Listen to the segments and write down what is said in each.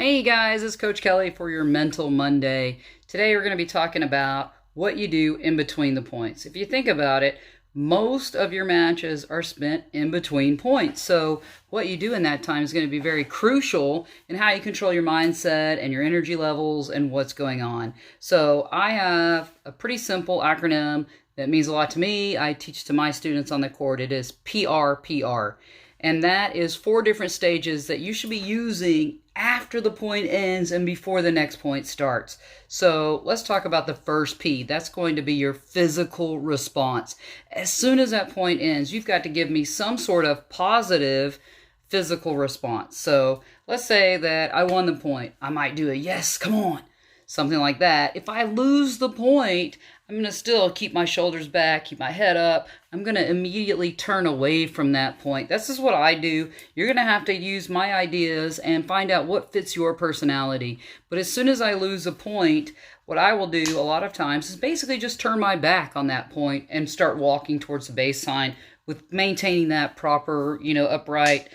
Hey guys, it's Coach Kelly for your Mental Monday. Today we're going to be talking about what you do in between the points. If you think about it, most of your matches are spent in between points. So what you do in that time is going to be very crucial in how you control your mindset and your energy levels and what's going on. So I have a pretty simple acronym that means a lot to me. I teach to my students on the court. It is PRPR. And that is 4 different stages that you should be using after the point ends and before the next point starts. So let's talk about the first P. That's going to be your physical response. As soon as that point ends, you've got to give me some sort of positive physical response. So let's say that I won the point. I might do a yes, come on, something like that. If I lose the point, I'm going to still keep my shoulders back, keep my head up. I'm going to immediately turn away from that point. This is what I do. You're going to have to use my ideas and find out what fits your personality. But as soon as I lose a point, what I will do a lot of times is basically just turn my back on that point and start walking towards the baseline with maintaining that proper, upright,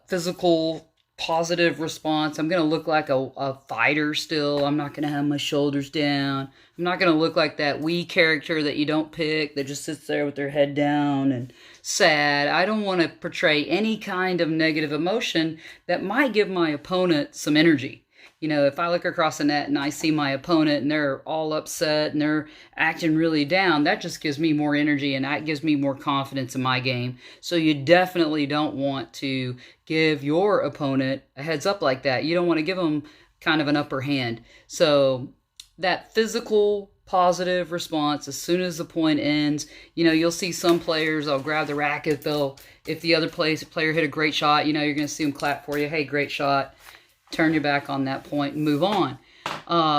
physical positive response. I'm going to look like a fighter still. I'm not going to have my shoulders down. I'm not going to look like that wee character that you don't pick that just sits there with their head down and sad. I don't want to portray any kind of negative emotion that might give my opponent some energy. If I look across the net and I see my opponent and they're all upset and they're acting really down, that just gives me more energy and that gives me more confidence in my game. So you definitely don't want to give your opponent a heads up like that. You don't want to give them kind of an upper hand. So that physical positive response as soon as the point ends, you'll see some players, they'll grab the racket, if the other player hit a great shot, you're going to see them clap for you. Hey, great shot. Turn your back on that point and move on.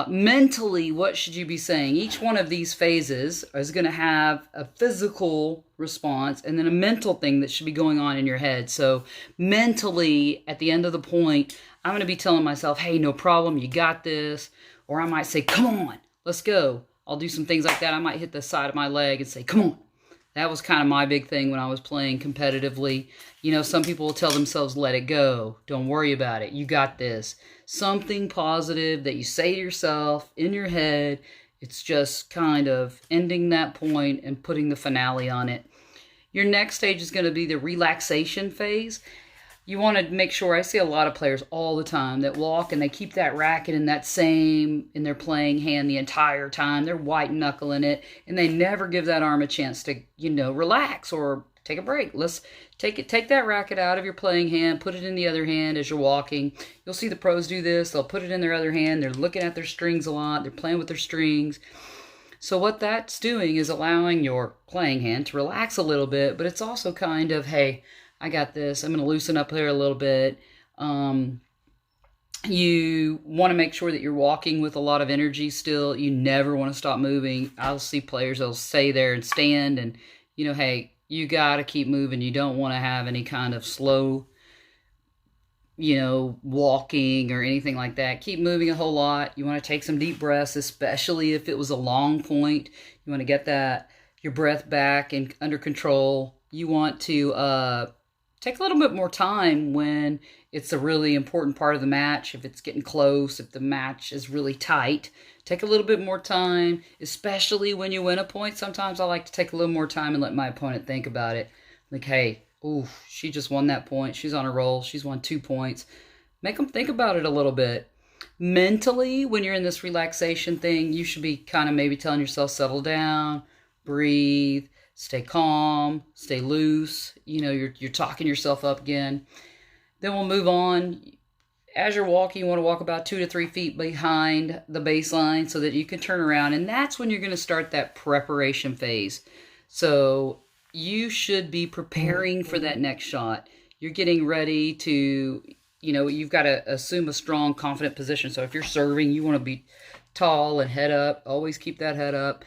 Mentally, what should you be saying? Each one of these phases is going to have a physical response and then a mental thing that should be going on in your head. So mentally, at the end of the point, I'm going to be telling myself, hey, no problem, you got this. Or I might say, come on, let's go. I'll do some things like that. I might hit the side of my leg and say, come on. That was kind of my big thing when I was playing competitively. Some people will tell themselves, let it go. Don't worry about it. You got this. Something positive that you say to yourself in your head. It's just kind of ending that point and putting the finale on it. Your next stage is going to be the relaxation phase. You want to make sure, I see a lot of players all the time that walk and they keep that racket in their playing hand the entire time. They're white knuckling it and they never give that arm a chance to, relax or take a break. Let's take that racket out of your playing hand, put it in the other hand as you're walking. You'll see the pros do this. They'll put it in their other hand. They're looking at their strings a lot. They're playing with their strings. So what that's doing is allowing your playing hand to relax a little bit, but it's also kind of, hey, I got this. I'm going to loosen up here a little bit. You want to make sure that you're walking with a lot of energy still. You never want to stop moving. I'll see players, they'll stay there and stand and, hey, you got to keep moving. You don't want to have any kind of slow, walking or anything like that. Keep moving a whole lot. You want to take some deep breaths, especially if it was a long point. You want to get your breath back and under control. You want to take a little bit more time when it's a really important part of the match. If it's getting close, if the match is really tight, take a little bit more time, especially when you win a point. Sometimes I like to take a little more time and let my opponent think about it. Like, hey, she just won that point. She's on a roll. She's won 2 points. Make them think about it a little bit. Mentally, when you're in this relaxation thing, you should be kind of maybe telling yourself, settle down, breathe, stay calm, stay loose. You're talking yourself up again. Then we'll move on. As you're walking, you want to walk about 2 to 3 feet behind the baseline so that you can turn around. And that's when you're going to start that preparation phase. So you should be preparing for that next shot. You're getting ready to, you've got to assume a strong, confident position. So if you're serving, you want to be tall and head up. Always keep that head up.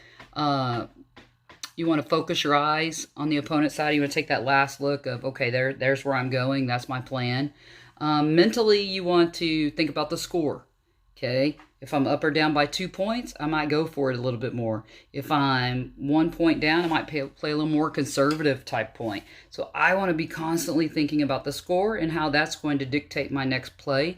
You want to focus your eyes on the opponent's side. You want to take that last look of, okay, there's where I'm going. That's my plan. Mentally, you want to think about the score. Okay, if I'm up or down by 2 points, I might go for it a little bit more. If I'm 1 point down, I might play a little more conservative type point. So I want to be constantly thinking about the score and how that's going to dictate my next play.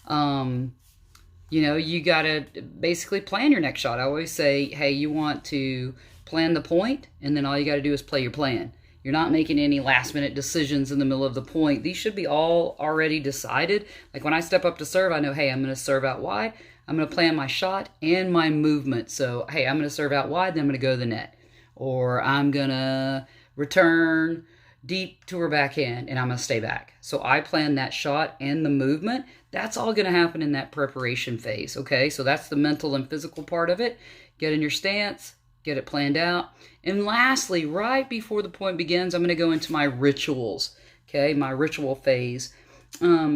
You know, you got to basically plan your next shot. I always say, hey, you want to plan the point, and then all you got to do is play your plan. You're not making any last minute decisions in the middle of the point. These should be all already decided. Like when I step up to serve, I know, hey, I'm going to serve out wide. I'm going to plan my shot and my movement. So, hey, I'm going to serve out wide, then I'm going to go to the net. Or I'm going to return deep to her backhand and I'm going to stay back. So I plan that shot and the movement. That's all going to happen in that preparation phase, okay? So that's the mental and physical part of it. Get in your stance, get it planned out. And lastly, right before the point begins, I'm going to go into my rituals, okay? My ritual phase.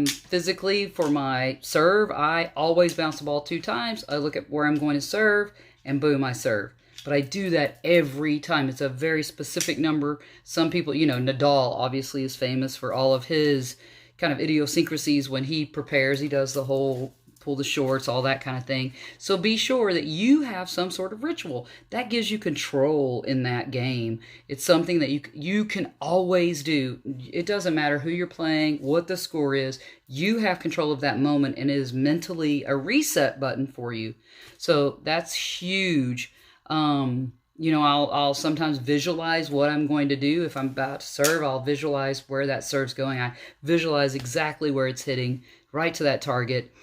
Physically, for my serve, I always bounce the ball 2 times. I look at where I'm going to serve, and boom, I serve. But I do that every time. It's a very specific number. Some people, you know, Nadal obviously is famous for all of his kind of idiosyncrasies when he prepares. He does the whole pull the shorts, all that kind of thing. So be sure that you have some sort of ritual. That gives you control in that game. It's something that you can always do. It doesn't matter who you're playing, what the score is. You have control of that moment, and it is mentally a reset button for you. So that's huge. You know, I'll sometimes visualize what I'm going to do. If I'm about to serve, I'll visualize where that serve's going. I visualize exactly where it's hitting, right to that target.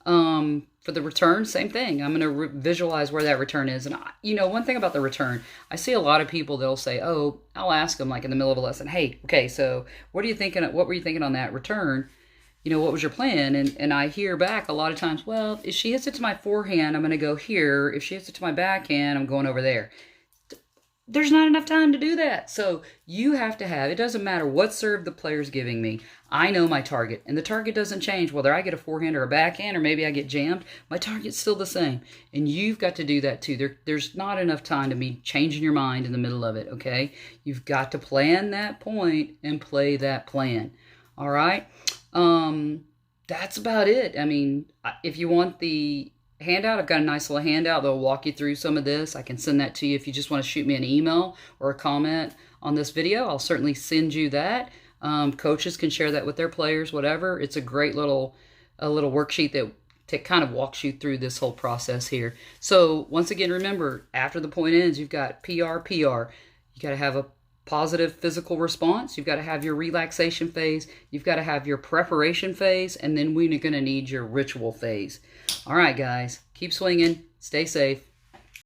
For the return, same thing. I'm going to visualize where that return is. And, you know, one thing about the return, I see a lot of people, they'll say, oh, I'll ask them like in the middle of a lesson, hey, okay, so what were you thinking on that return? You know, what was your plan? And I hear back a lot of times, well, if she hits it to my forehand, I'm going to go here. If she hits it to my backhand, I'm going over there. There's not enough time to do that. So you have to have, it doesn't matter what serve the player's giving me. I know my target, and the target doesn't change. Whether I get a forehand or a backhand, or maybe I get jammed, my target's still the same. And you've got to do that too. There's not enough time to be changing your mind in the middle of it, okay? You've got to plan that point and play that plan, all right? That's about it. I mean, if you want the handout, I've got a nice little handout that'll walk you through some of this. I can send that to you if you just want to shoot me an email or a comment on this video. I'll certainly send you that. Coaches can share that with their players, whatever. It's a great little worksheet that kind of walks you through this whole process here. So once again, remember, after the point ends, you've got PR, PR. You got to have a positive physical response. You've got to have your relaxation phase. You've got to have your preparation phase. And then we're going to need your ritual phase. All right, guys, keep swinging. Stay safe.